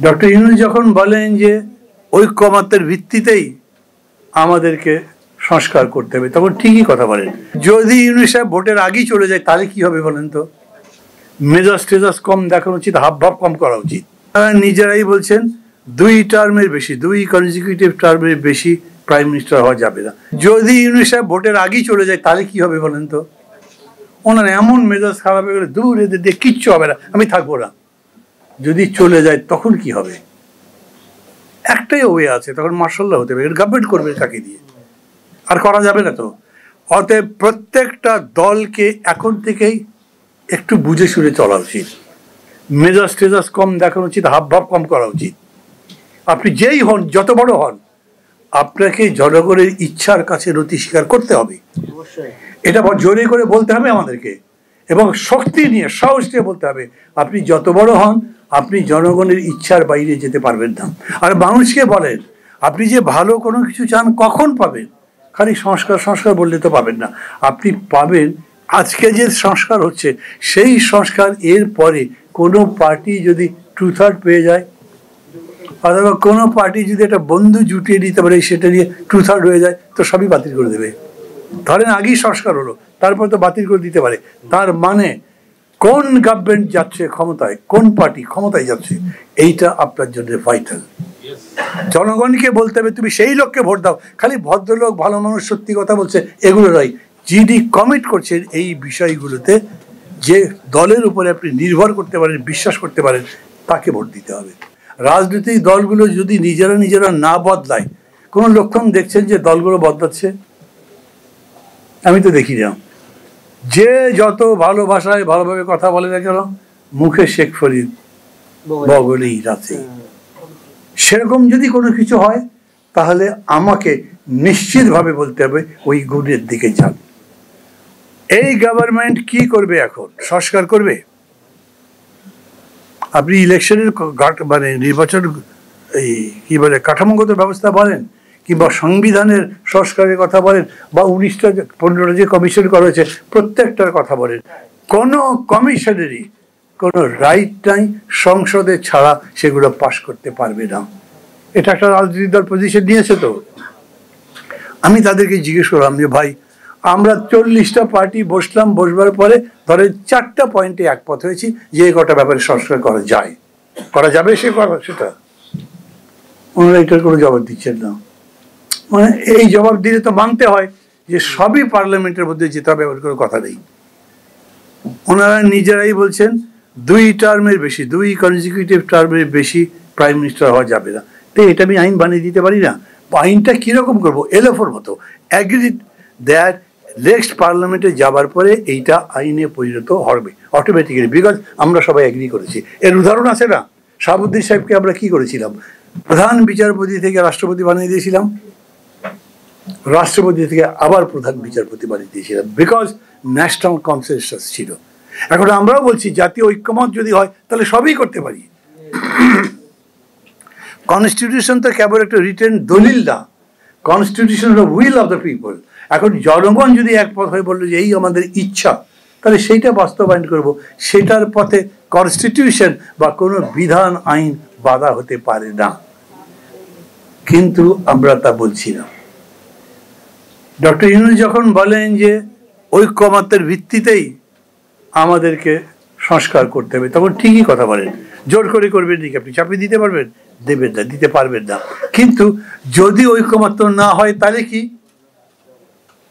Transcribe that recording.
Doctor Yunus যখন বলেন যে ঐক্যমত্যের ভিত্তিতেই আমাদেরকে সংস্কার করতে হবে, তখন ঠিকই কথা বলেন। যদি ইউনূস সাহেব ভোটের আগেই চলে যায় তাহলে কি হবে বলেন তো? মেজাজ টেজাজ কম দেখানো উচিত, হাবভাব কম করা উচিত। তারা নিজেরাই বলছেন 2 টার্মের বেশি, 2 কনজিকিউটিভ টার্মের বেশি প্রাইম মিনিস্টার হওয়া যাবে না। যদি ইউনূস সাহেব ভোটের আগেই চলে যায় তাহলে কি হবে বলেন তো? ওনার এমন মেজাজ খারাপ হয়ে গেলে দূর এদের দিয়ে কিচ্ছু হবে না, আমি থাকবো না। যদি চলে যায় তখন কি হবে? একটাই ওয়ে আছে, তখন মার্শাল্লাহ হতে হবে, গভর্নমেন্ট করবে তাকে দিয়ে, আর করা যাবে না তো। অতএব প্রত্যেকটা দলকে এখন থেকেই একটু বুঝে শুনে চলা উচিত, মেজাজ টেজাজ কম দেখানো উচিত, হাবভাব কম করা উচিত। আপনি যেই হন, যত বড় হন, আপনাকে জনগণের ইচ্ছার কাছে নতি স্বীকার করতে হবে। এটা জোরে করে বলতে হবে আমাদেরকে, এবং শক্তি নিয়ে, সাহস নিয়ে বলতে হবে। আপনি যত বড় হন, আপনি জনগণের ইচ্ছার বাইরে যেতে পারবেন না। আর মানুষকে বলেন আপনি যে ভালো কোনো কিছু চান কখন পাবেন? খালি সংস্কার সংস্কার বললে তো পাবেন না। আপনি পাবেন আজকে যে সংস্কার হচ্ছে সেই সংস্কার। এর পরে কোনো পার্টি যদি 2/3 পেয়ে যায়, অথবা কোনো পার্টি যদি একটা বন্ধু জুটিয়ে দিতে পারে, সেটা নিয়ে 2/3 হয়ে যায়, তো সবই বাতিল করে দেবে। ধরেন আগেই সংস্কার হলো, তারপর তো বাতিল করে দিতে পারে। তার মানে কোন গভর্নমেন্ট যাচ্ছে ক্ষমতায়, কোন পার্টি ক্ষমতায় যাচ্ছে, এইটা আপনার জন্য ভাইটাল। জনগণকে বলতে হবে তুমি সেই লোককে ভোট দাও। খালি ভদ্রলোক, ভালো মানুষ, সত্যি কথা বলছে, এগুলো নয়। যিনি কমিট করছেন এই বিষয়গুলোতে, যে দলের উপরে আপনি নির্ভর করতে পারেন, বিশ্বাস করতে পারেন, তাকে ভোট দিতে হবে। রাজনৈতিক দলগুলো যদি নিজেরা না বদলায়, কোনো লক্ষণ দেখছেন যে দলগুলো বদলাচ্ছে? আমি তো দেখি না। যে যত ভালো ভাষায় ভালোভাবে কথা বলে না কেন, মুখে শেখ ফরিদ বগলেই রাতে। সেরকম যদি কোনো কিছু হয়, তাহলে আমাকে নিশ্চিতভাবে বলতে হবে ওই গুণের দিকে যান। এই গভর্নমেন্ট কি করবে এখন? সংস্কার করবে। আপনি ইলেকশনের মানে নির্বাচন, এই কি বলে, কাঠামোগত ব্যবস্থা বলেন, কিংবা সংবিধানের সংস্কারের কথা বলেন, বা 15টা যে কমিশন করা হয়েছে প্রত্যেকটার কথা বলেন, কোনো কমিশনেরই কোনো রাইট নাই সংসদে ছাড়া সেগুলো পাশ করতে পারবে না। এটা একটা রাজনৈতিক দল পজিশন নিয়েছে। তো আমি তাদেরকে জিজ্ঞেস করলাম যে ভাই, আমরা 40টা পার্টি বসলাম, বসবার পরে ধরে 4টা পয়েন্টে একমত হয়েছি যে এই কটা ব্যাপারে সংস্কার করা যায়, করা যাবে, সেটা ওনারা এটার কোনো জবাব দিচ্ছেন না। মানে এই জবাব দিলে তো মানতে হয় যে সবই পার্লামেন্টের মধ্যে যেতে হবে, এমন কোনো কথা নেই। ওনারা নিজেরাই বলছেন 2 টার্মের বেশি, 2 কনজিকিউটিভ টার্মের বেশি প্রাইম মিনিস্টার হওয়া যাবে না। তো এটা আমি আইন বানিয়ে দিতে পারি না। আইনটা কিরকম করবো? এলএফোর মতো অ্যাগ্রি দ্যাট নেক্সট পার্লামেন্টে যাবার পরে এইটা আইনে পরিণত হবে অটোমেটিক্যালি, বিকজ আমরা সবাই এগ্রি করেছি। এর উদাহরণ আছে না? শাহাবুদ্দিন সাহেবকে আমরা কি করেছিলাম? প্রধান বিচারপতি থেকে রাষ্ট্রপতি বানিয়ে দিয়েছিলাম, রাষ্ট্রপতি থেকে আবার প্রধান বিচারপতি বানিয়ে দিয়েছিলাম, বিকজ ন্যাশনাল কনসেনসাস ছিল। এখন আমরাও বলছি জাতীয় ঐক্যমত যদি হয় তাহলে সবই করতে পারি। কনস্টিটিউশন তো কেবল একটা রিটেন দলিল না, constitution the will of the people. এখন জনগণ যদি একমত হয়ে বললো যে এই আমাদের ইচ্ছা, তাহলে সেইটা বাস্তবায়ন করব। সেটার পথে কনস্টিটিউশন বা কোনো বিধান, আইন বাধা হতে পারে না। কিন্তু আমরা তা বলছি না। ডক্টর ইউনূস যখন বলেন যে ঐক্যমত্যের ভিত্তিতেই আমাদেরকে সংস্কার করতে হবে, তখন ঠিকই কথা বলেন। জোর করে করবেন নাকি? আপনি চাপিয়ে দিতে পারবেন? দেবেন না, দিতে পারবেন না। কিন্তু যদি ঐক্যমত্য না হয় তাহলে কি?